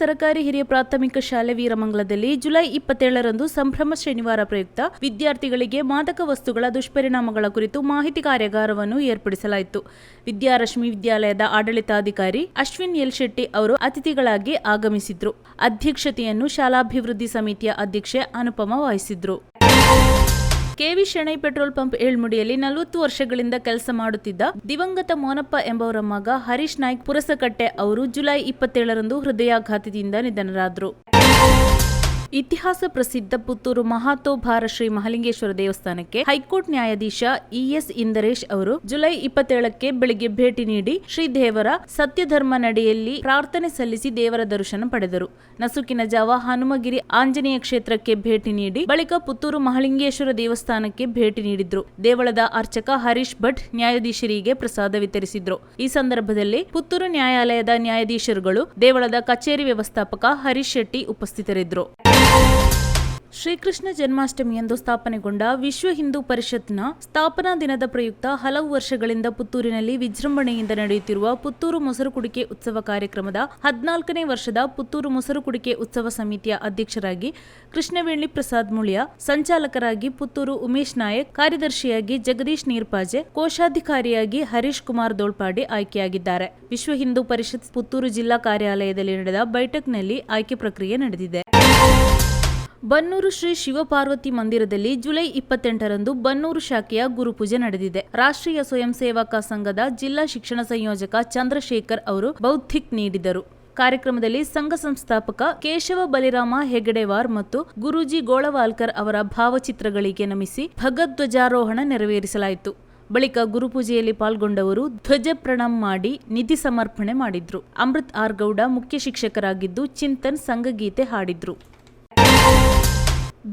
ಸರ್ಕಾರಿ ಹಿರಿಯ ಪ್ರಾಥಮಿಕ ಶಾಲೆ ವೀರಮಂಗಲದಲ್ಲಿ ಜುಲೈ 27ರಂದು ಸಂಭ್ರಮ ಶನಿವಾರ ಪ್ರಯುಕ್ತ ವಿದ್ಯಾರ್ಥಿಗಳಿಗೆ ಮಾದಕ ವಸ್ತುಗಳ ದುಷ್ಪರಿಣಾಮಗಳ ಕುರಿತು ಮಾಹಿತಿ ಕಾರ್ಯಾಗಾರವನ್ನು ಏರ್ಪಡಿಸಲಾಯಿತು. ವಿದ್ಯಾರಶ್ಮಿ ವಿದ್ಯಾಲಯದ ಆಡಳಿತಾಧಿಕಾರಿ ಅಶ್ವಿನ್ ಎಲ್ ಶೆಟ್ಟಿ ಅವರು ಅತಿಥಿಗಳಾಗಿ ಆಗಮಿಸಿದ್ರು. ಅಧ್ಯಕ್ಷತೆಯನ್ನು ಶಾಲಾಭಿವೃದ್ಧಿ ಸಮಿತಿಯ ಅಧ್ಯಕ್ಷೆ ಅನುಪಮ ವಹಿಸಿದ್ರು. ಕೆವಿ ಶೆಣೈ ಪೆಟ್ರೋಲ್ ಪಂಪ್ ಏಳ್ಮುಡಿಯಲ್ಲಿ 40 ವರ್ಷಗಳಿಂದ ಕೆಲಸ ಮಾಡುತ್ತಿದ್ದ ದಿವಂಗತ ಮೋನಪ್ಪ ಎಂಬವರ ಮಗ ಹರೀಶ್ ನಾಯ್ಕ್ ಪುರಸಕಟ್ಟೆ ಅವರು ಜುಲೈ 27ರಂದು ಹೃದಯಾಘಾತದಿಂದ ನಿಧನರಾದರು. ಇತಿಹಾಸ ಪ್ರಸಿದ್ಧ ಪುತ್ತೂರು ಮಹಾತೋಭಾರ ಶ್ರೀ ಮಹಾಲಿಂಗೇಶ್ವರ ದೇವಸ್ಥಾನಕ್ಕೆ ಹೈಕೋರ್ಟ್ ನ್ಯಾಯಾಧೀಶ ಇಎಸ್ ಇಂದರೇಶ್ ಅವರು ಜುಲೈ 27ಕ್ಕೆ ಬೆಳಿಗ್ಗೆ ಭೇಟಿ ನೀಡಿ ಶ್ರೀದೇವರ ಸತ್ಯಧರ್ಮ ನಡೆಯಲ್ಲಿ ಪ್ರಾರ್ಥನೆ ಸಲ್ಲಿಸಿ ದೇವರ ದರ್ಶನ ಪಡೆದರು. ನಸುಕಿನ ಜಾವ ಹನುಮಗಿರಿ ಆಂಜನೇಯ ಕ್ಷೇತ್ರಕ್ಕೆ ಭೇಟಿ ನೀಡಿ ಬಳಿಕ ಪುತ್ತೂರು ಮಹಾಲಿಂಗೇಶ್ವರ ದೇವಸ್ಥಾನಕ್ಕೆ ಭೇಟಿ ನೀಡಿದ್ರು. ದೇವಳದ ಅರ್ಚಕ ಹರೀಶ್ ಭಟ್ ನ್ಯಾಯಾಧೀಶರಿಗೆ ಪ್ರಸಾದ ವಿತರಿಸಿದ್ರು. ಈ ಸಂದರ್ಭದಲ್ಲಿ ಪುತ್ತೂರು ನ್ಯಾಯಾಲಯದ ನ್ಯಾಯಾಧೀಶರುಗಳು, ದೇವಳದ ಕಚೇರಿ ವ್ಯವಸ್ಥಾಪಕ ಹರೀಶ್ ಶೆಟ್ಟಿ ಉಪಸ್ಥಿತರಿದ್ದರು. ಶ್ರೀಕೃಷ್ಣ ಜನ್ಮಾಷ್ಟಮಿಯಂದು ಸ್ಥಾಪನೆಗೊಂಡ ವಿಶ್ವ ಹಿಂದೂ ಪರಿಷತ್ನ ಸ್ಥಾಪನಾ ದಿನದ ಪ್ರಯುಕ್ತ ಹಲವು ವರ್ಷಗಳಿಂದ ಪುತ್ತೂರಿನಲ್ಲಿ ವಿಜೃಂಭಣೆಯಿಂದ ನಡೆಯುತ್ತಿರುವ ಪುತ್ತೂರು ಮೊಸರು ಕುಡಿಕೆ ಉತ್ಸವ ಕಾರ್ಯಕ್ರಮದ 14ನೇ ವರ್ಷದ ಪುತ್ತೂರು ಮೊಸರು ಕುಡಿಕೆ ಉತ್ಸವ ಸಮಿತಿಯ ಅಧ್ಯಕ್ಷರಾಗಿ ಕೃಷ್ಣವೇಣಿ ಪ್ರಸಾದ್ ಮುಳಿಯ, ಸಂಚಾಲಕರಾಗಿ ಪುತ್ತೂರು ಉಮೇಶ್ ನಾಯಕ್, ಕಾರ್ಯದರ್ಶಿಯಾಗಿ ಜಗದೀಶ್ ನೀರ್ಪಾಜೆ, ಕೋಶಾಧಿಕಾರಿಯಾಗಿ ಹರೀಶ್ ಕುಮಾರ್ ದೋಳ್ಪಾಡಿ ಆಯ್ಕೆಯಾಗಿದ್ದಾರೆ. ವಿಶ್ವ ಹಿಂದೂ ಪರಿಷತ್ ಪುತ್ತೂರು ಜಿಲ್ಲಾ ಕಾರ್ಯಾಲಯದಲ್ಲಿ ನಡೆದ ಬೈಠಕ್ನಲ್ಲಿ ಆಯ್ಕೆ ಪ್ರಕ್ರಿಯೆ ನಡೆದಿದೆ. ಬನ್ನೂರು ಶ್ರೀ ಶಿವಪಾರ್ವತಿ ಮಂದಿರದಲ್ಲಿ ಜುಲೈ 28ರಂದು ಬನ್ನೂರು ಶಾಖೆಯ ಗುರುಪೂಜೆ ನಡೆದಿದೆ. ರಾಷ್ಟ್ರೀಯ ಸ್ವಯಂ ಸೇವಕ ಸಂಘದ ಜಿಲ್ಲಾ ಶಿಕ್ಷಣ ಸಂಯೋಜಕ ಚಂದ್ರಶೇಖರ್ ಅವರು ಬೌದ್ಧಿಕ್ ನೀಡಿದರು. ಕಾರ್ಯಕ್ರಮದಲ್ಲಿ ಸಂಘ ಸಂಸ್ಥಾಪಕ ಕೇಶವ ಬಲಿರಾಮ ಹೆಗಡೆವಾರ್ ಮತ್ತು ಗುರೂಜಿ ಗೋಳವಾಲ್ಕರ್ ಅವರ ಭಾವಚಿತ್ರಗಳಿಗೆ ನಮಿಸಿ ಭಗಧ್ವಜಾರೋಹಣ ನೆರವೇರಿಸಲಾಯಿತು. ಬಳಿಕ ಗುರುಪೂಜೆಯಲ್ಲಿ ಪಾಲ್ಗೊಂಡವರು ಧ್ವಜ ಪ್ರಣಾಮ ಮಾಡಿ ನಿಧಿ ಸಮರ್ಪಣೆ ಮಾಡಿದ್ರು. ಅಮೃತ್ ಆರ್ ಗೌಡ ಮುಖ್ಯ ಶಿಕ್ಷಕರಾಗಿದ್ದು ಚಿಂತನ್ ಸಂಘಗೀತೆ ಹಾಡಿದ್ರು.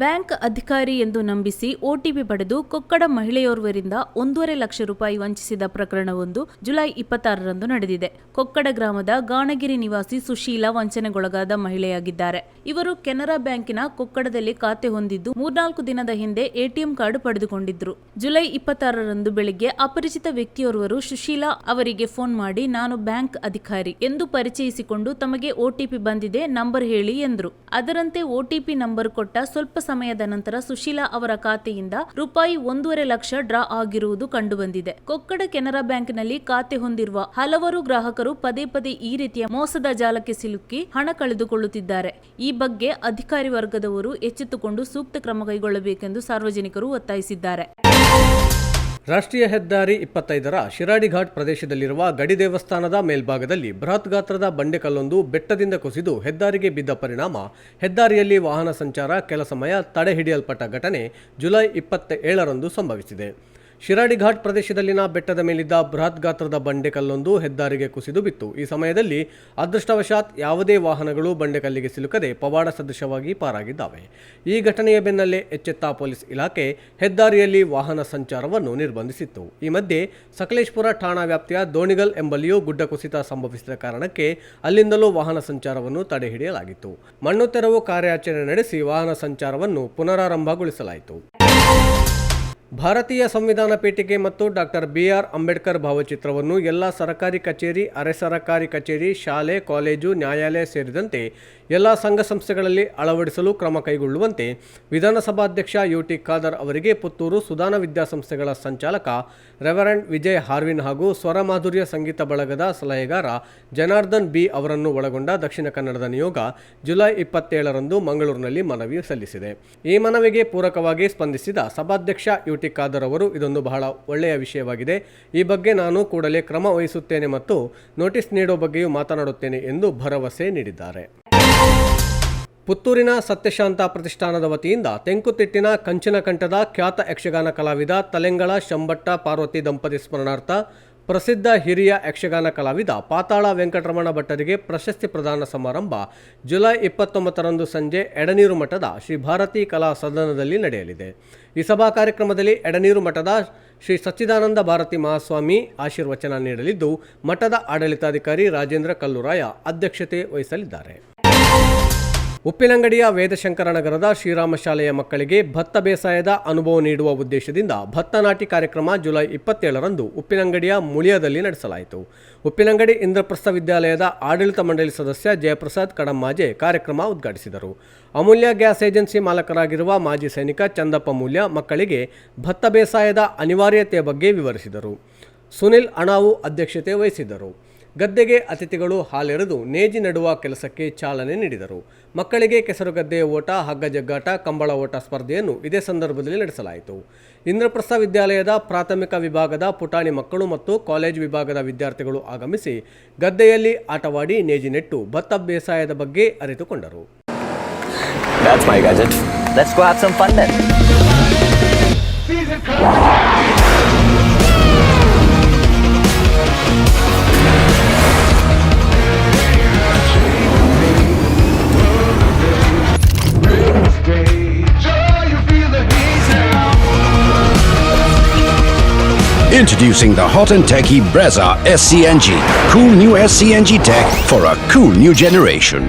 ಬ್ಯಾಂಕ್ ಅಧಿಕಾರಿ ಎಂದು ನಂಬಿಸಿ ಒಟಿಪಿ ಪಡೆದು ಕೊಕ್ಕಡ ಮಹಿಳೆಯೋರ್ವರಿಂದ 1.5 ಲಕ್ಷ ರೂಪಾಯಿ ವಂಚಿಸಿದ ಪ್ರಕರಣವೊಂದು ಜುಲೈ 26ರಂದು ನಡೆದಿದೆ. ಕೊಕ್ಕಡ ಗ್ರಾಮದ ಗಾಣಗಿರಿ ನಿವಾಸಿ ಸುಶೀಲಾ ವಂಚನೆಗೊಳಗಾದ ಮಹಿಳೆಯಾಗಿದ್ದಾರೆ. ಇವರು ಕೆನರಾ ಬ್ಯಾಂಕಿನ ಕೊಕ್ಕಡದಲ್ಲಿ ಖಾತೆ ಹೊಂದಿದ್ದು 3-4 ದಿನದ ಹಿಂದೆ ಎಟಿಎಂ ಕಾರ್ಡ್ ಪಡೆದುಕೊಂಡಿದ್ರು. ಜುಲೈ 26ರಂದು ಬೆಳಿಗ್ಗೆ ಅಪರಿಚಿತ ವ್ಯಕ್ತಿಯೋರ್ವರು ಸುಶೀಲಾ ಅವರಿಗೆ ಫೋನ್ ಮಾಡಿ, ನಾನು ಬ್ಯಾಂಕ್ ಅಧಿಕಾರಿ ಎಂದು ಪರಿಚಯಿಸಿಕೊಂಡು ತಮಗೆ ಒಟಿಪಿ ಬಂದಿದೆ, ನಂಬರ್ ಹೇಳಿ ಎಂದ್ರು. ಅದರಂತೆ ಒಟಿಪಿ ನಂಬರ್ ಕೊಟ್ಟ ಸ್ವಲ್ಪ ಸಮಯದ ನಂತರ ಸುಶೀಲಾ ಅವರ ಖಾತೆಯಿಂದ ರೂಪಾಯಿ 1.5 ಲಕ್ಷ ಡ್ರಾ ಆಗಿರುವುದು ಕಂಡುಬಂದಿದೆ. ಕೊಕ್ಕಡ ಕೆನರಾ ಬ್ಯಾಂಕ್ನಲ್ಲಿ ಖಾತೆ ಹೊಂದಿರುವ ಹಲವರು ಗ್ರಾಹಕರು ಪದೇ ಪದೇ ಈ ರೀತಿಯ ಮೋಸದ ಜಾಲಕ್ಕೆ ಸಿಲುಕಿ ಹಣ ಕಳೆದುಕೊಳ್ಳುತ್ತಿದ್ದಾರೆ. ಈ ಬಗ್ಗೆ ಅಧಿಕಾರಿ ವರ್ಗದವರು ಎಚ್ಚೆತ್ತುಕೊಂಡು ಸೂಕ್ತ ಕ್ರಮ ಕೈಗೊಳ್ಳಬೇಕೆಂದು ಸಾರ್ವಜನಿಕರು ಒತ್ತಾಯಿಸಿದ್ದಾರೆ. ರಾಷ್ಟ್ರೀಯ ಹೆದ್ದಾರಿ 25ರ ಶಿರಾಡಿ ಘಾಟ್ ಪ್ರದೇಶದಲ್ಲಿರುವ ಗಡಿ ದೇವಸ್ಥಾನದ ಮೇಲ್ಭಾಗದಲ್ಲಿ ಬೃಹತ್ ಗಾತ್ರದ ಬಂಡೆಕಲ್ಲೊಂದು ಬೆಟ್ಟದಿಂದ ಕುಸಿದು ಹೆದ್ದಾರಿಗೆ ಬಿದ್ದ ಪರಿಣಾಮ ಹೆದ್ದಾರಿಯಲ್ಲಿ ವಾಹನ ಸಂಚಾರ ಕೆಲ ಸಮಯ ತಡೆ ಹಿಡಿಯಲ್ಪಟ್ಟ ಘಟನೆ ಜುಲೈ 27ರಂದು ಸಂಭವಿಸಿದೆ. ಶಿರಾಡಿ ಘಾಟ್ ಪ್ರದೇಶದಲ್ಲಿನ ಬೆಟ್ಟದ ಮೇಲಿದ್ದ ಬೃಹತ್ ಗಾತ್ರದ ಬಂಡೆಕಲ್ಲೊಂದು ಹೆದ್ದಾರಿಗೆ ಕುಸಿದು ಬಿತ್ತು. ಈ ಸಮಯದಲ್ಲಿ ಅದೃಷ್ಟವಶಾತ್ ಯಾವುದೇ ವಾಹನಗಳು ಬಂಡೆಕಲ್ಲಿಗೆ ಸಿಲುಕದೆ ಪವಾಡ ಸದೃಶವಾಗಿ ಪಾರಾಗಿದ್ದಾವೆ. ಈ ಘಟನೆಯ ಬೆನ್ನಲ್ಲೇ ಎಚ್ಚೆತ್ತ ಪೊಲೀಸ್ ಇಲಾಖೆ ಹೆದ್ದಾರಿಯಲ್ಲಿ ವಾಹನ ಸಂಚಾರವನ್ನು ನಿರ್ಬಂಧಿಸಿತ್ತು. ಈ ಮಧ್ಯೆ ಸಕಲೇಶಪುರ ಠಾಣಾ ವ್ಯಾಪ್ತಿಯ ದೋಣಿಗಲ್ ಎಂಬಲ್ಲಿಯೂ ಗುಡ್ಡ ಕುಸಿತ ಸಂಭವಿಸಿದ ಕಾರಣಕ್ಕೆ ಅಲ್ಲಿಂದಲೂ ವಾಹನ ಸಂಚಾರವನ್ನು ತಡೆ ಹಿಡಿಯಲಾಗಿತ್ತು. ಮಣ್ಣು ತೆರವು ಕಾರ್ಯಾಚರಣೆ ನಡೆಸಿ ವಾಹನ ಸಂಚಾರವನ್ನು ಪುನರಾರಂಭಗೊಳಿಸಲಾಯಿತು. ಭಾರತೀಯ ಸಂವಿಧಾನ ಪೀಠಿಕೆ ಮತ್ತು ಡಾಕ್ಟರ್ BR ಅಂಬೇಡ್ಕರ್ ಭಾವಚಿತ್ರವನ್ನು ಎಲ್ಲ ಸರ್ಕಾರಿ ಕಚೇರಿ, ಅರೆ ಸರ್ಕಾರಿ ಕಚೇರಿ, ಶಾಲೆ, ಕಾಲೇಜು, ನ್ಯಾಯಾಲಯ ಸೇರಿದಂತೆ ಎಲ್ಲ ಸಂಘ ಸಂಸ್ಥೆಗಳಲ್ಲಿ ಅಳವಡಿಸಲು ಕ್ರಮ ಕೈಗೊಳ್ಳುವಂತೆ ವಿಧಾನಸಭಾಧ್ಯಕ್ಷ UT ಖಾದರ್ ಅವರಿಗೆ ಪುತ್ತೂರು ಸುದಾನ ವಿದ್ಯಾಸಂಸ್ಥೆಗಳ ಸಂಚಾಲಕ ರೆವರೆಂಡ್ ವಿಜಯ್ ಹಾರ್ವಿನ್ ಹಾಗೂ ಸ್ವರ ಮಾಧುರ್ಯ ಸಂಗೀತ ಬಳಗದ ಸಲಹೆಗಾರ ಜನಾರ್ದನ್ B ಅವರನ್ನು ಒಳಗೊಂಡ ದಕ್ಷಿಣ ಕನ್ನಡದ ನಿಯೋಗ ಜುಲೈ 27ರಂದು ಮಂಗಳೂರಿನಲ್ಲಿ ಮನವಿ ಸಲ್ಲಿಸಿದೆ. ಈ ಮನವಿಗೆ ಪೂರಕವಾಗಿ ಸ್ಪಂದಿಸಿದ ಸಭಾಧ್ಯಕ್ಷ UT ಖಾದರ್ ಅವರು, ಇದೊಂದು ಬಹಳ ಒಳ್ಳೆಯ ವಿಷಯವಾಗಿದೆ. ಈ ಬಗ್ಗೆ ನಾನು ಕೂಡಲೇ ಕ್ರಮ ವಹಿಸುತ್ತೇನೆ ಮತ್ತು ನೋಟಿಸ್ ನೀಡುವ ಬಗ್ಗೆಯೂ ಮಾತನಾಡುತ್ತೇನೆ ಎಂದು ಭರವಸೆ ನೀಡಿದ್ದಾರೆ. ಪುತ್ತೂರಿನ ಸತ್ಯಶಾಂತ ಪ್ರತಿಷ್ಠಾನದ ವತಿಯಿಂದ ತೆಂಕುತಿಟ್ಟಿನ ಕಂಚಿನಕಂಠದ ಖ್ಯಾತ ಯಕ್ಷಗಾನ ಕಲಾವಿದ ತಲೆಂಗಳ ಶಂಬಟ್ಟ ಪಾರ್ವತಿ ದಂಪತಿ ಸ್ಮರಣಾರ್ಥ ಪ್ರಸಿದ್ಧ ಹಿರಿಯ ಯಕ್ಷಗಾನ ಕಲಾವಿದ ಪಾತಾಳ ವೆಂಕಟರಮಣ ಭಟ್ಟರಿಗೆ ಪ್ರಶಸ್ತಿ ಪ್ರದಾನ ಸಮಾರಂಭ ಜುಲೈ 29ರಂದು ಸಂಜೆ ಎಡನೀರು ಮಠದ ಶ್ರೀ ಭಾರತೀ ಕಲಾ ಸದನದಲ್ಲಿ ನಡೆಯಲಿದೆ. ಈ ಸಭಾ ಕಾರ್ಯಕ್ರಮದಲ್ಲಿ ಎಡನೀರು ಮಠದ ಶ್ರೀ ಸಚ್ಚಿದಾನಂದ ಭಾರತಿ ಮಹಾಸ್ವಾಮಿ ಆಶೀರ್ವಚನ ನೀಡಲಿದ್ದು, ಮಠದ ಆಡಳಿತಾಧಿಕಾರಿ ರಾಜೇಂದ್ರ ಕಲ್ಲುರಾಯ ಅಧ್ಯಕ್ಷತೆ ವಹಿಸಲಿದ್ದಾರೆ. ಉಪ್ಪಿನಂಗಡಿಯ ವೇದಶಂಕರ ನಗರದ ಶ್ರೀರಾಮ ಶಾಲೆಯ ಮಕ್ಕಳಿಗೆ ಭತ್ತ ಬೇಸಾಯದ ಅನುಭವ ನೀಡುವ ಉದ್ದೇಶದಿಂದ ಭತ್ತ ನಾಟಿ ಕಾರ್ಯಕ್ರಮ ಜುಲೈ 27ರಂದು ಉಪ್ಪಿನಂಗಡಿಯ ಮುಳಿಯದಲ್ಲಿ ನಡೆಸಲಾಯಿತು. ಉಪ್ಪಿನಂಗಡಿ ಇಂದ್ರಪ್ರಸ್ಥ ವಿದ್ಯಾಲಯದ ಆಡಳಿತ ಮಂಡಳಿ ಸದಸ್ಯ ಜಯಪ್ರಸಾದ್ ಕಡಮ್ಮಾಜೆ ಕಾರ್ಯಕ್ರಮ ಉದ್ಘಾಟಿಸಿದರು. ಅಮೂಲ್ಯ ಗ್ಯಾಸ್ ಏಜೆನ್ಸಿ ಮಾಲಕರಾಗಿರುವ ಮಾಜಿ ಸೈನಿಕ ಚಂದಪ್ಪ ಮೂಲ್ಯ ಮಕ್ಕಳಿಗೆ ಭತ್ತ ಬೇಸಾಯದ ಅನಿವಾರ್ಯತೆಯ ಬಗ್ಗೆ ವಿವರಿಸಿದರು. ಸುನಿಲ್ ಅಣಾವು ಅಧ್ಯಕ್ಷತೆ ವಹಿಸಿದ್ದರು. ಗದ್ದೆಗೆ ಅತಿಥಿಗಳು ಹಾಲೆರೆದು ನೇಜಿ ನೆಡುವ ಕೆಲಸಕ್ಕೆ ಚಾಲನೆ ನೀಡಿದರು. ಮಕ್ಕಳಿಗೆ ಕೆಸರುಗದ್ದೆಯ ಓಟ, ಹಗ್ಗ ಜಗ್ಗಾಟ, ಕಂಬಳ ಓಟ ಸ್ಪರ್ಧೆಯನ್ನು ಇದೇ ಸಂದರ್ಭದಲ್ಲಿ ನಡೆಸಲಾಯಿತು. ಇಂದ್ರಪ್ರಸ್ಥ ವಿದ್ಯಾಲಯದ ಪ್ರಾಥಮಿಕ ವಿಭಾಗದ ಪುಟಾಣಿ ಮಕ್ಕಳು ಮತ್ತು ಕಾಲೇಜು ವಿಭಾಗದ ವಿದ್ಯಾರ್ಥಿಗಳು ಆಗಮಿಸಿ ಗದ್ದೆಯಲ್ಲಿ ಆಟವಾಡಿ ನೇಜಿ ನೆಟ್ಟು ಭತ್ತ ಬೇಸಾಯದ ಬಗ್ಗೆ ಅರಿತುಕೊಂಡರು. That's my gadget. Let's go have some fun then. Introducing the hot and techy Brezza SCNG. Cool new SCNG tech for a cool new generation.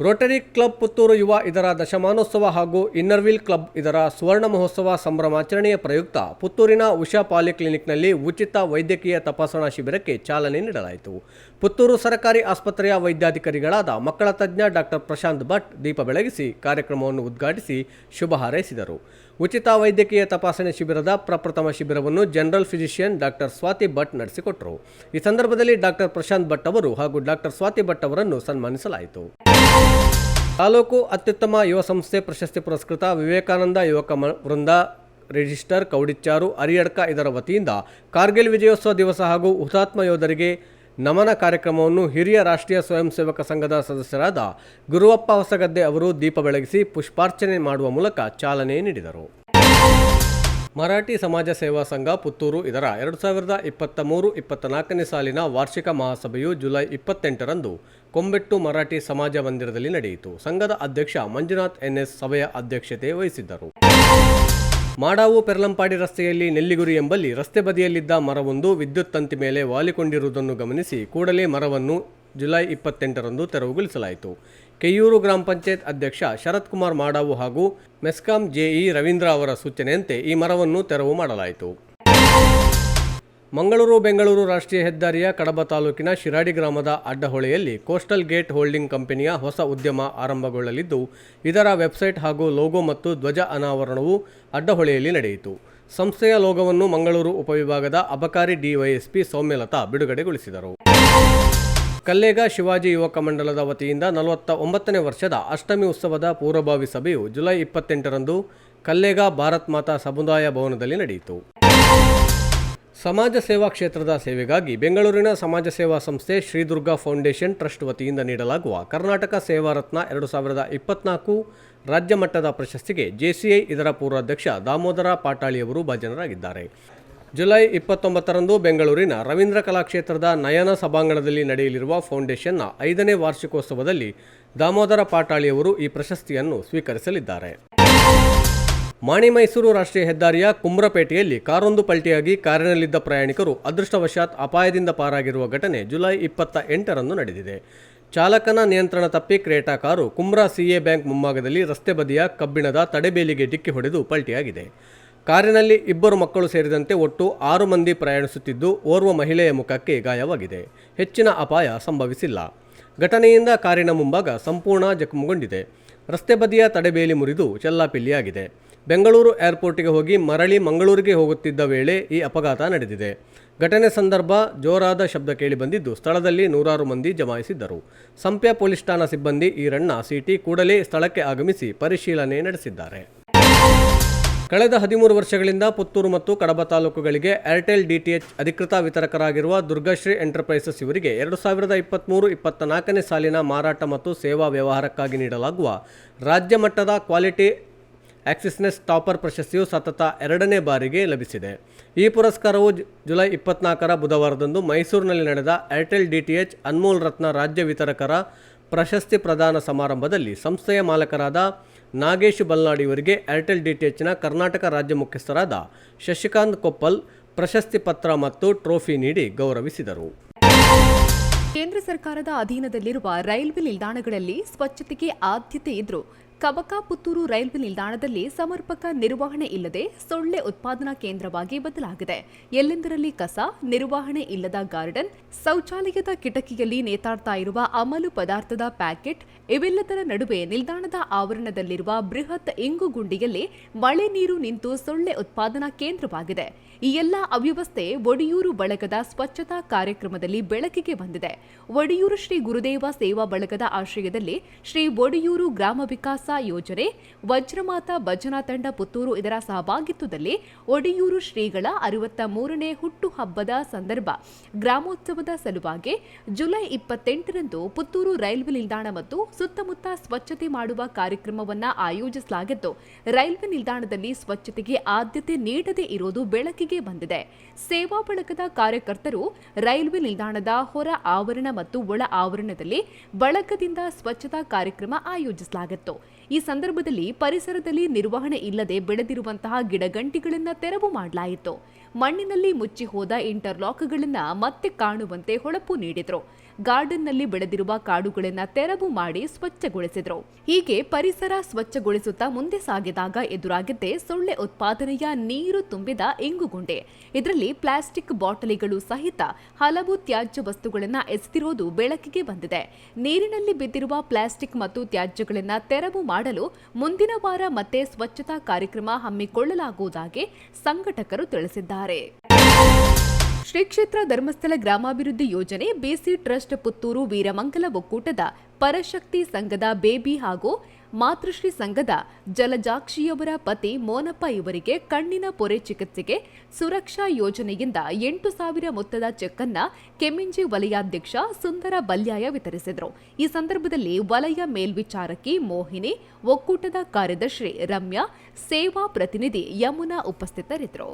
Rotary club Puttur ಯುವ ಇದರ ದಶಮಾನೋತ್ಸವ ಹಾಗೂ ಇನ್ನರ್ವಿಲ್ ಕ್ಲಬ್ ಇದರ ಸುವರ್ಣ ಮಹೋತ್ಸವ ಸಂಭ್ರಮಾಚರಣೆಯ ಪ್ರಯುಕ್ತ ಪುತ್ತೂರಿನ ಉಷಾ ಪಾಲಿಕ್ಲಿನಿಕ್ನಲ್ಲಿ ಉಚಿತ ವೈದ್ಯಕೀಯ ತಪಾಸಣಾ ಶಿಬಿರಕ್ಕೆ ಚಾಲನೆ ನೀಡಲಾಯಿತು. ಪುತ್ತೂರು ಸರ್ಕಾರಿ ಆಸ್ಪತ್ರೆಯ ವೈದ್ಯಾಧಿಕಾರಿಗಳಾದ ಮಕ್ಕಳ ತಜ್ಞ ಡಾಕ್ಟರ್ ಪ್ರಶಾಂತ್ ಭಟ್ ದೀಪ ಬೆಳಗಿಸಿ ಕಾರ್ಯಕ್ರಮವನ್ನು ಉದ್ಘಾಟಿಸಿ ಶುಭ ಹಾರೈಸಿದರು. ಉಚಿತ ವೈದ್ಯಕೀಯ ತಪಾಸಣೆ ಶಿಬಿರದ ಪ್ರಪ್ರಥಮ ಶಿಬಿರವನ್ನು general physician doctor Swathi Bhat ನಡೆಸಿಕೊಟ್ಟರು. ಈ ಸಂದರ್ಭದಲ್ಲಿ ಡಾಕ್ಟರ್ ಪ್ರಶಾಂತ್ ಭಟ್ ಅವರು ಹಾಗೂ ಡಾಕ್ಟರ್ ಸ್ವಾತಿ ಭಟ್ ಅವರನ್ನು ಸನ್ಮಾನಿಸಲಾಯಿತು. ತಾಲೂಕು ಅತ್ಯುತ್ತಮ ಯುವ ಸಂಸ್ಥೆ ಪ್ರಶಸ್ತಿ ಪುರಸ್ಕೃತ ವಿವೇಕಾನಂದ ಯುವಕ ವೃಂದ ರಿಜಿಸ್ಟರ್ ಕೌಡಿಚ್ಚಾರು ಅರಿಯಡ್ಕ ಇದರ ವತಿಯಿಂದ ಕಾರ್ಗಿಲ್ ವಿಜಯೋತ್ಸವ ದಿವಸ ಹಾಗೂ ಹುತಾತ್ಮ ಯೋಧರಿಗೆ ನಮನ ಕಾರ್ಯಕ್ರಮವನ್ನು ಹಿರಿಯ ರಾಷ್ಟ್ರೀಯ ಸ್ವಯಂ ಸೇವಕ ಸಂಘದ ಸದಸ್ಯರಾದ ಗುರುವಪ್ಪ ಹೊಸಗದ್ದೆ ಅವರು ದೀಪ ಬೆಳಗಿಸಿ ಪುಷ್ಪಾರ್ಚನೆ ಮಾಡುವ ಮೂಲಕ ಚಾಲನೆ ನೀಡಿದರು. ಮರಾಠಿ ಸಮಾಜ ಸೇವಾ ಸಂಘ ಪುತ್ತೂರು ಇದರ 2023-24ನೇ ಸಾಲಿನ ವಾರ್ಷಿಕ ಮಹಾಸಭೆಯು ಜುಲೈ 28ರಂದು ಕೊಂಬೆಟ್ಟು ಮರಾಠಿ ಸಮಾಜ ಮಂದಿರದಲ್ಲಿ ನಡೆಯಿತು. ಸಂಘದ ಅಧ್ಯಕ್ಷ ಮಂಜುನಾಥ್ ಎನ್ಎಸ್ ಸಭೆಯ ಅಧ್ಯಕ್ಷತೆ ವಹಿಸಿದ್ದರು. ಮಾಡಾವು ಪೆರ್ಲಂಪಾಡಿ ರಸ್ತೆಯಲ್ಲಿ ನೆಲ್ಲಿಗುರಿ ಎಂಬಲ್ಲಿ ರಸ್ತೆ ಬದಿಯಲ್ಲಿದ್ದ ಮರವೊಂದು ವಿದ್ಯುತ್ ತಂತಿ ಮೇಲೆ ವಾಲಿಕೊಂಡಿರುವುದನ್ನು ಗಮನಿಸಿ ಕೂಡಲೇ ಮರವನ್ನು ಜುಲೈ 28ರಂದು ತೆರವುಗೊಳಿಸಲಾಯಿತು. ಕೆಯ್ಯೂರು ಗ್ರಾಮ ಪಂಚಾಯತ್ ಅಧ್ಯಕ್ಷ ಶರತ್ ಕುಮಾರ್ ಮಾಡಾವು ಹಾಗೂ ಮೆಸ್ಕಾಂ ಜೆಇ ರವೀಂದ್ರ ಅವರ ಸೂಚನೆಯಂತೆ ಈ ಮರವನ್ನು ತೆರವು ಮಾಡಲಾಯಿತು. ಮಂಗಳೂರು-ಬೆಂಗಳೂರು ರಾಷ್ಟ್ರೀಯ ಹೆದ್ದಾರಿಯ ಕಡಬ ತಾಲೂಕಿನ ಶಿರಾಡಿ ಗ್ರಾಮದ ಅಡ್ಡಹೊಳೆಯಲ್ಲಿ ಕೋಸ್ಟಲ್ ಗೇಟ್ ಹೋಲ್ಡಿಂಗ್ ಕಂಪನಿಯ ಹೊಸ ಉದ್ಯಮ ಆರಂಭಗೊಳ್ಳಲಿದ್ದು, ಇದರ ವೆಬ್ಸೈಟ್ ಹಾಗೂ ಲೋಗೋ ಮತ್ತು ಧ್ವಜ ಅನಾವರಣವು ಅಡ್ಡಹೊಳೆಯಲ್ಲಿ ನಡೆಯಿತು. ಸಂಸ್ಥೆಯ ಲೋಗೋವನ್ನು ಮಂಗಳೂರು ಉಪವಿಭಾಗದ ಅಬಕಾರಿ ಡಿವೈಎಸ್ಪಿ ಸೌಮ್ಯಲತಾ ಬಿಡುಗಡೆಗೊಳಿಸಿದರು. ಕಲ್ಲೇಗ ಶಿವಾಜಿ ಯುವಕ ಮಂಡಲದ ವತಿಯಿಂದ 49ನೇ ವರ್ಷದ ಅಷ್ಟಮಿ ಉತ್ಸವದ ಪೂರ್ವಭಾವಿ ಸಭೆಯು ಜುಲೈ 28ರಂದು ಕಲ್ಲೇಗ ಭಾರತ್ ಮಾತಾ ಸಮುದಾಯ ಭವನದಲ್ಲಿ ನಡೆಯಿತು. ಸಮಾಜ ಸೇವಾ ಕ್ಷೇತ್ರದ ಸೇವೆಗಾಗಿ ಬೆಂಗಳೂರಿನ ಸಮಾಜ ಸೇವಾ ಸಂಸ್ಥೆ ಶ್ರೀ ದುರ್ಗಾ ಫೌಂಡೇಶನ್ ಟ್ರಸ್ಟ್ ವತಿಯಿಂದ ನೀಡಲಾಗುವ ಕರ್ನಾಟಕ ಸೇವಾ ರತ್ನ 2024 ರಾಜ್ಯ ಮಟ್ಟದ ಪ್ರಶಸ್ತಿಗೆ ಜೆಸಿಐ ಇದರ ಪೂರ್ವಾಧ್ಯಕ್ಷ ದಾಮೋದರ ಪಾಟಾಳಿಯವರು ಭಾಜನರಾಗಿದ್ದಾರೆ. ಜುಲೈ 29ರಂದು ಬೆಂಗಳೂರಿನ ರವೀಂದ್ರ ಕಲಾಕ್ಷೇತ್ರದ ನಯನ ಸಭಾಂಗಣದಲ್ಲಿ ನಡೆಯಲಿರುವ ಫೌಂಡೇಶನ್ನ 5ನೇ ವಾರ್ಷಿಕೋತ್ಸವದಲ್ಲಿ ದಾಮೋದರ ಪಾಟಾಳಿಯವರು ಈ ಪ್ರಶಸ್ತಿಯನ್ನು ಸ್ವೀಕರಿಸಲಿದ್ದಾರೆ. ಮಾಣಿ ಮೈಸೂರು ರಾಷ್ಟ್ರೀಯ ಹೆದ್ದಾರಿಯ ಕುಮ್ರಪೇಟೆಯಲ್ಲಿ ಕಾರೊಂದು ಪಲ್ಟಿಯಾಗಿ ಕಾರಿನಲ್ಲಿದ್ದ ಪ್ರಯಾಣಿಕರು ಅದೃಷ್ಟವಶಾತ್ ಅಪಾಯದಿಂದ ಪಾರಾಗಿರುವ ಘಟನೆ ಜುಲೈ 28ರಂದು ನಡೆದಿದೆ. ಚಾಲಕನ ನಿಯಂತ್ರಣ ತಪ್ಪಿ ಕ್ರೇಟಾ ಕಾರು ಕುಮ್ರಾ ಸಿಎ ಬ್ಯಾಂಕ್ ಮುಂಭಾಗದಲ್ಲಿ ರಸ್ತೆ ಬದಿಯ ಕಬ್ಬಿಣದ ತಡೆಬೇಲಿಗೆ ಡಿಕ್ಕಿ ಹೊಡೆದು ಪಲ್ಟಿಯಾಗಿದೆ. ಕಾರಿನಲ್ಲಿ 2 ಮಕ್ಕಳು ಸೇರಿದಂತೆ ಒಟ್ಟು 6 ಮಂದಿ ಪ್ರಯಾಣಿಸುತ್ತಿದ್ದು, ಓರ್ವ ಮಹಿಳೆಯ ಮುಖಕ್ಕೆ ಗಾಯವಾಗಿದೆ. ಹೆಚ್ಚಿನ ಅಪಾಯ ಸಂಭವಿಸಿಲ್ಲ. ಘಟನೆಯಿಂದ ಕಾರಿನ ಮುಂಭಾಗ ಸಂಪೂರ್ಣ ಜಖಂಗೊಂಡಿದೆ. ರಸ್ತೆ ಬದಿಯ ತಡೆಬೇಲಿ ಮುರಿದು ಚೆಲ್ಲಾಪಿಲ್ಲಿಯಾಗಿದೆ. ಬೆಂಗಳೂರು ಏರ್ಪೋರ್ಟಿಗೆ ಹೋಗಿ ಮರಳಿ ಮಂಗಳೂರಿಗೆ ಹೋಗುತ್ತಿದ್ದ ವೇಳೆ ಈ ಅಪಘಾತ ನಡೆದಿದೆ. ಘಟನೆ ಸಂದರ್ಭ ಜೋರಾದ ಶಬ್ದ ಕೇಳಿಬಂದಿದ್ದು, ಸ್ಥಳದಲ್ಲಿ 100 ಮಂದಿ ಜಮಾಯಿಸಿದ್ದರು. ಸಂಪ್ಯ ಪೊಲೀಸ್ ಠಾಣಾ ಸಿಬ್ಬಂದಿ ಈರಣ್ಣ ಸಿಟಿ ಕೂಡಲೇ ಸ್ಥಳಕ್ಕೆ ಆಗಮಿಸಿ ಪರಿಶೀಲನೆ ನಡೆಸಿದ್ದಾರೆ. ಕಳೆದ 13 ವರ್ಷಗಳಿಂದ ಪುತ್ತೂರು ಮತ್ತು ಕಡಬ ತಾಲೂಕುಗಳಿಗೆ ಏರ್ಟೆಲ್ ಡಿಟಿಎಚ್ ಅಧಿಕೃತ ವಿತರಕರಾಗಿರುವ ದುರ್ಗಾಶ್ರೀ ಎಂಟರ್ಪ್ರೈಸಸ್ ಇವರಿಗೆ 2023-24ನೇ ಸಾಲಿನ ಮಾರಾಟ ಮತ್ತು ಸೇವಾ ವ್ಯವಹಾರಕ್ಕಾಗಿ ನೀಡಲಾಗುವ ರಾಜ್ಯ ಮಟ್ಟದ ಕ್ವಾಲಿಟಿ ಆಕ್ಸಿಸ್ನೆಸ್ ಟಾಪರ್ ಪ್ರಶಸ್ತಿಯು ಸತತ 2ನೇ ಬಾರಿಗೆ ಲಭಿಸಿದೆ. ಈ ಪುರಸ್ಕಾರವು ಜುಲೈ 24ರ ಬುಧವಾರದಂದು ಮೈಸೂರಿನಲ್ಲಿ ನಡೆದ ಏರ್ಟೆಲ್ ಡಿಟಿಎಚ್ ಅನ್ಮೋಲ್ ರತ್ನ ರಾಜ್ಯ ವಿತರಕರ ಪ್ರಶಸ್ತಿ ಪ್ರದಾನ ಸಮಾರಂಭದಲ್ಲಿ ಸಂಸ್ಥೆಯ ಮಾಲಕರಾದ ನಾಗೇಶ್ ಬಲ್ನಾಡಿ ಇವರಿಗೆ ಏರ್ಟೆಲ್ ಡಿಟಿಎಚ್ನ ಕರ್ನಾಟಕ ರಾಜ್ಯ ಮುಖ್ಯಸ್ಥರಾದ ಶಶಿಕಾಂತ್ ಕೊಪ್ಪಲ್ ಪ್ರಶಸ್ತಿ ಪತ್ರ ಮತ್ತು ಟ್ರೋಫಿ ನೀಡಿ ಗೌರವಿಸಿದರು. ಕೇಂದ್ರ ಸರ್ಕಾರದ ಅಧೀನದಲ್ಲಿರುವ ರೈಲ್ವೆ ನಿಲ್ದಾಣಗಳಲ್ಲಿ ಸ್ವಚ್ಛತೆಗೆ ಆದ್ಯತೆ ಇದ್ರೂ ಕಬಕ ಪುತ್ತೂರು ರೈಲ್ವೆ ನಿಲ್ದಾಣದಲ್ಲಿ ಸಮರ್ಪಕ ನಿರ್ವಹಣೆ ಇಲ್ಲದೆ ಸೊಳ್ಳೆ ಉತ್ಪಾದನಾ ಕೇಂದ್ರವಾಗಿ ಬದಲಾಗಿದೆ. ಎಲ್ಲೆಂದರಲ್ಲಿ ಕಸ, ನಿರ್ವಹಣೆ ಇಲ್ಲದ ಗಾರ್ಡನ್, ಶೌಚಾಲಯದ ಕಿಟಕಿಯಲ್ಲಿ ನೇತಾಡ್ತಾ ಇರುವ ಅಮಲು ಪದಾರ್ಥದ ಪ್ಯಾಕೆಟ್ ಇವೆಲ್ಲದರ ನಡುವೆ ನಿಲ್ದಾಣದ ಆವರಣದಲ್ಲಿರುವ ಬೃಹತ್ ಇಂಗು ಗುಂಡಿಯಲ್ಲಿ ಮಳೆ ನೀರು ನಿಂತು ಸೊಳ್ಳೆ ಉತ್ಪಾದನಾ ಕೇಂದ್ರವಾಗಿದೆ. ಈ ಎಲ್ಲ ಅವ್ಯವಸ್ಥೆ ಒಡಿಯೂರು ಬಳಗದ ಸ್ವಚ್ಛತಾ ಕಾರ್ಯಕ್ರಮದಲ್ಲಿ ಬೆಳಕಿಗೆ ಬಂದಿದೆ. ಒಡಿಯೂರು ಶ್ರೀ ಗುರುದೇವ ಸೇವಾ ಬಳಗದ ಆಶ್ರಯದಲ್ಲಿ ಶ್ರೀ ಒಡಿಯೂರು ಗ್ರಾಮ ವಿಕಾಸ ಯೋಜನೆ, ವಜ್ರಮಾತಾ ಭಜನಾ ತಂಡ ಪುತ್ತೂರು ಇದರ ಸಹಭಾಗಿತ್ವದಲ್ಲಿ ಒಡಿಯೂರು ಶ್ರೀಗಳ 63ನೇ ಹುಟ್ಟುಹಬ್ಬದ ಸಂದರ್ಭ ಗ್ರಾಮೋತ್ಸವದ ಸಲುವಾಗಿ ಜುಲೈ 28ರಂದು ಪುತ್ತೂರು ರೈಲ್ವೆ ನಿಲ್ದಾಣ ಮತ್ತು ಸುತ್ತಮುತ್ತ ಸ್ವಚ್ಛತೆ ಮಾಡುವ ಕಾರ್ಯಕ್ರಮವನ್ನು ಆಯೋಜಿಸಲಾಗಿದ್ದು, ರೈಲ್ವೆ ನಿಲ್ದಾಣದಲ್ಲಿ ಸ್ವಚ್ಛತೆಗೆ ಆದ್ಯತೆ ನೀಡದೇ ಇರುವುದು ಬೆಳಕಿಗೆ ಬಂದಿದೆ. ಸೇವಾ ಬಳಗದ ಕಾರ್ಯಕರ್ತರು ರೈಲ್ವೆ ನಿಲ್ದಾಣದ ಹೊರ ಆವರಣ ಮತ್ತು ಒಳ ಆವರಣದಲ್ಲಿ ಬಳಗದಿಂದ ಸ್ವಚ್ಛತಾ ಕಾರ್ಯಕ್ರಮ ಆಯೋಜಿಸಲಾಗಿತ್ತು. ಈ ಸಂದರ್ಭದಲ್ಲಿ ಪರಿಸರದಲ್ಲಿ ನಿರ್ವಹಣೆ ಇಲ್ಲದೆ ಬೆಳೆದಿರುವಂತಹ ಗಿಡಗಂಟಿಗಳನ್ನು ತೆರವು ಮಾಡಲಾಯಿತು. ಮಣ್ಣಿನಲ್ಲಿ ಮುಚ್ಚಿ ಹೋದ ಇಂಟರ್ಲಾಕ್ಗಳನ್ನು ಮತ್ತೆ ಕಾಣುವಂತೆ ಹೊಳಪು ನೀಡಿದ್ರು. ಗಾರ್ಡನ್ನಲ್ಲಿ ಬೆಳೆದಿರುವ ಕಾಡುಗಳನ್ನು ತೆರವು ಮಾಡಿ ಸ್ವಚ್ಛಗೊಳಿಸಿದ್ರು. ಹೀಗೆ ಪರಿಸರ ಸ್ವಚ್ಛಗೊಳಿಸುತ್ತಾ ಮುಂದೆ ಸಾಗಿದಾಗ ಎದುರಾಗಿದ್ದೇ ಸೊಳ್ಳೆ ಉತ್ಪಾದನೆಯ ನೀರು ತುಂಬಿದ ಇಂಗುಗುಂಡೆ. ಇದರಲ್ಲಿ ಪ್ಲಾಸ್ಟಿಕ್ ಬಾಟಲಿಗಳು ಸಹಿತ ಹಲವು ತ್ಯಾಜ್ಯ ವಸ್ತುಗಳನ್ನು ಎಸೆದಿರೋದು ಬೆಳಕಿಗೆ ಬಂದಿದೆ. ನೀರಿನಲ್ಲಿ ಬಿದ್ದಿರುವ ಪ್ಲಾಸ್ಟಿಕ್ ಮತ್ತು ತ್ಯಾಜ್ಯಗಳನ್ನು ತೆರವು ಮಾಡಲು ಮುಂದಿನ ವಾರ ಮತ್ತೆ ಸ್ವಚ್ಛತಾ ಕಾರ್ಯಕ್ರಮ ಹಮ್ಮಿಕೊಳ್ಳಲಾಗುವುದಾಗಿ ಸಂಘಟಕರು ತಿಳಿಸಿದ್ದಾರೆ. ಶ್ರೀ ಕ್ಷೇತ್ರ ಧರ್ಮಸ್ಥಳ ಗ್ರಾಮಾಭಿವೃದ್ಧಿ ಯೋಜನೆ, ಬಿಸಿ ಟ್ರಸ್ಟ್ ಪುತ್ತೂರು ವೀರಮಂಗಲ ಒಕ್ಕೂಟದ ಪರಶಕ್ತಿ ಸಂಘದ ಬೇಬಿ ಹಾಗೂ ಮಾತೃಶ್ರೀ ಸಂಘದ ಜಲಜಾಕ್ಷಿಯವರ ಪತಿ ಮೋನಪ್ಪ ಇವರಿಗೆ ಕಣ್ಣಿನ ಪೊರೆ ಚಿಕಿತ್ಸೆಗೆ ಸುರಕ್ಷಾ ಯೋಜನೆಯಿಂದ 8,000 ಮೊತ್ತದ ಚೆಕ್ ಅನ್ನ ಕೆಮ್ಮಿಂಜಿ ವಲಯಾಧ್ಯಕ್ಷ ಸುಂದರ ಬಲ್ಯಾಯ ವಿತರಿಸಿದರು. ಈ ಸಂದರ್ಭದಲ್ಲಿ ವಲಯ ಮೇಲ್ವಿಚಾರಕಿ ಮೋಹಿನಿ, ಒಕ್ಕೂಟದ ಕಾರ್ಯದರ್ಶಿ ರಮ್ಯಾ, ಸೇವಾ ಪ್ರತಿನಿಧಿ ಯಮುನಾ ಉಪಸ್ಥಿತರಿದ್ದರು.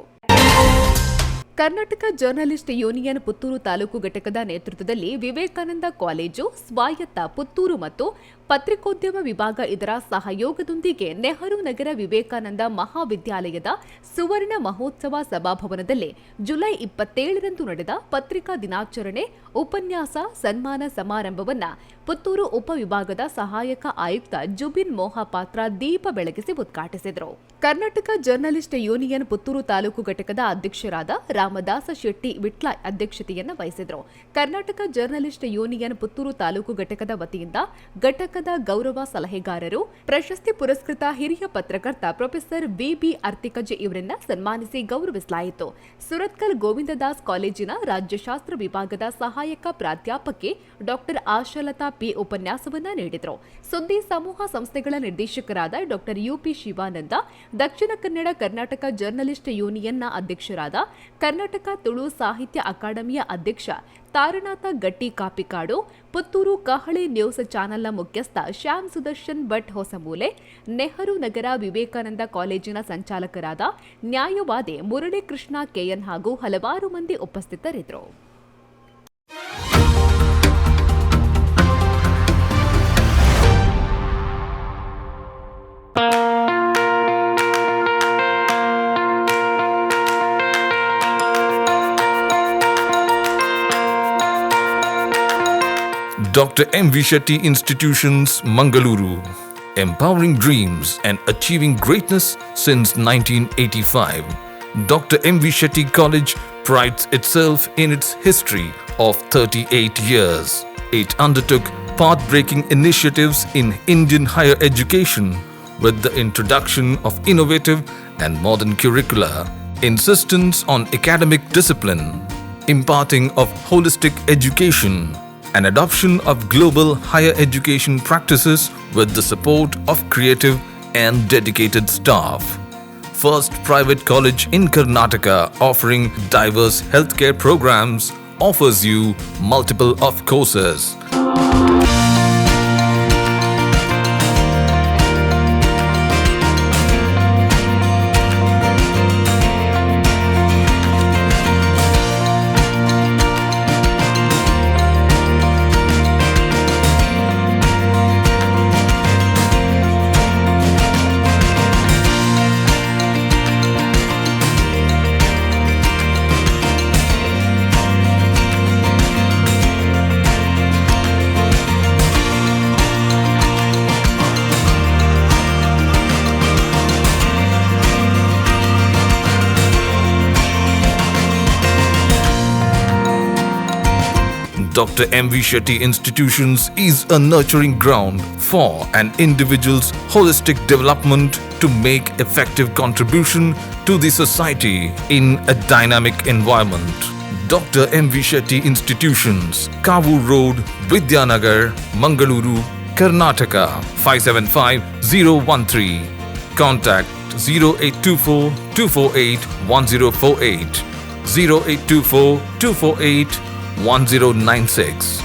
ಕರ್ನಾಟಕ ಜರ್ನಲಿಸ್ಟ್ ಯೂನಿಯನ್ ಪುತ್ತೂರು ತಾಲೂಕು ಘಟಕದ ನೇತೃತ್ವದಲ್ಲಿ ವಿವೇಕಾನಂದ ಕಾಲೇಜು, ಸ್ವಾಯತ್ತ ಪುತ್ತೂರು ಮತ್ತು ಪತ್ರಿಕೋದ್ಯಮ ವಿಭಾಗ ಇದರ ಸಹಯೋಗದೊಂದಿಗೆ ನೆಹರು ನಗರ ವಿವೇಕಾನಂದ ಮಹಾವಿದ್ಯಾಲಯದ ಸುವರ್ಣ ಮಹೋತ್ಸವ ಸಭಾಭವನದಲ್ಲಿ ಜುಲೈ 27ರಂದು ನಡೆದ ಪತ್ರಿಕಾ ದಿನಾಚರಣೆ ಉಪನ್ಯಾಸ ಸನ್ಮಾನ ಸಮಾರಂಭವನ್ನು ಪುತ್ತೂರು ಉಪವಿಭಾಗದ ಸಹಾಯಕ ಆಯುಕ್ತ ಜುಬಿನ್ ಮೋಹಪಾತ್ರ ದೀಪ ಬೆಳಗಿಸಿ ಉದ್ಘಾಟಿಸಿದರು. ಕರ್ನಾಟಕ ಜರ್ನಲಿಸ್ಟ್ ಯೂನಿಯನ್ ಪುತ್ತೂರು ತಾಲೂಕು ಘಟಕದ ಅಧ್ಯಕ್ಷರಾದ ರಾಮದಾಸ ಶೆಟ್ಟಿ ವಿಟ್ಲ ಅಧ್ಯಕ್ಷತೆಯನ್ನು ವಹಿಸಿದರು. ಕರ್ನಾಟಕ ಜರ್ನಲಿಸ್ಟ್ ಯೂನಿಯನ್ ಪುತ್ತೂರು ತಾಲೂಕು ಘಟಕದ ವತಿಯಿಂದ ಘಟಕದ ಗೌರವ ಸಲಹೆಗಾರರು, ಪ್ರಶಸ್ತಿ ಪುರಸ್ಕೃತ ಹಿರಿಯ ಪತ್ರಕರ್ತ ಪ್ರೊಫೆಸರ್ ಬಿಬಿ ಅರ್ತಿಕಜೆ ಇವರನ್ನ ಸನ್ಮಾನಿಸಿ ಗೌರವಿಸಲಾಯಿತು. ಸುರತ್ಕಲ್ ಗೋವಿಂದದಾಸ್ ಕಾಲೇಜಿನ ರಾಜ್ಯಶಾಸ್ತ್ರ ವಿಭಾಗದ ಸಹಾಯಕ ಪ್ರಾಧ್ಯಾಪಕಿ ಡಾಕ್ಟರ್ ಆಶಾಲತಾ ಪಿ ಉಪನ್ಯಾಸವನ್ನ ನೀಡಿದರು. ಸುದ್ದಿ ಸಮೂಹ ಸಂಸ್ಥೆಗಳ ನಿರ್ದೇಶಕರಾದ doctor UP Shivananda, Dakshina Kannada Karnataka journalist ಯೂನಿಯನ್ನ ಅಧ್ಯಕ್ಷರಾದ ಕರ್ನಾಟಕ ತುಳು ಸಾಹಿತ್ಯ ಅಕಾಡೆಮಿಯ ಅಧ್ಯಕ್ಷ ತಾರನಾಥ ಗಟ್ಟಿ ಕಾಪಿಕಾಡು, ಪುತ್ತೂರು ಕಹಳೆ ನ್ಯೂಸ್ ಚಾನೆಲ್ನ ಮುಖ್ಯಸ್ಥ ಶ್ಯಾಮ್ ಸುದರ್ಶನ್ ಭಟ್ ಹೊಸಮೂಲೆ, ನೆಹರು ನಗರ ವಿವೇಕಾನಂದ ಕಾಲೇಜಿನ ಸಂಚಾಲಕರಾದ ನ್ಯಾಯವಾದಿ ಮುರಳಿ ಕೃಷ್ಣ ಕೆಎನ್ ಹಾಗೂ ಹಲವಾರು ಮಂದಿ ಉಪಸ್ಥಿತರಿದ್ದರು. Dr. M.V. Shetty Institutions, Mangaluru. Empowering dreams and achieving greatness since 1985. Dr. M.V. Shetty College prides itself in its history of 38 years. It undertook path-breaking initiatives in Indian higher education with the introduction of innovative and modern curricula, insistence on academic discipline, imparting of holistic education, and adoption of global higher education practices with the support of creative and dedicated staff. First private college in Karnataka offering diverse healthcare programs offers you multiple of courses. Dr. M.V. Shetty Institutions is a nurturing ground for an individual's holistic development to make effective contribution to the society in a dynamic environment. Dr. M.V. Shetty Institutions, Kavu Road, Vidyanagar, Mangaluru, Karnataka 575013. Contact 0824 248 1048, 0824 248 1096.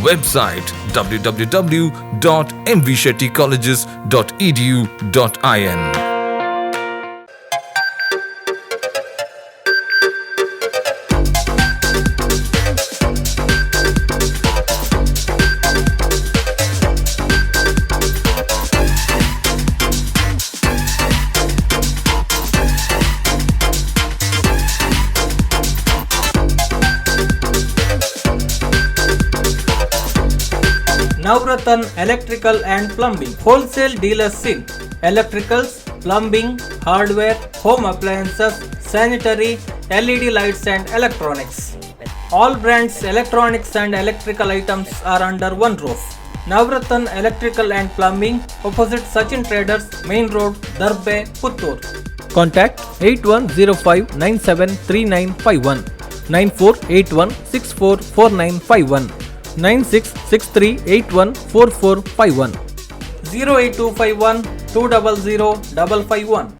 Website www.mvshettycolleges.edu.in. Navratan Electrical and Plumbing Wholesale Dealers in Electricals, Plumbing, Hardware, Home Appliances, Sanitary, LED Lights and Electronics. All brands electronics and electrical items are under one roof. Navratan Electrical and Plumbing, opposite Sachin Traders, Main Road, Darbe, Puttur. Contact 8105973951, 9481644951, 9663814451, 08251 200 551.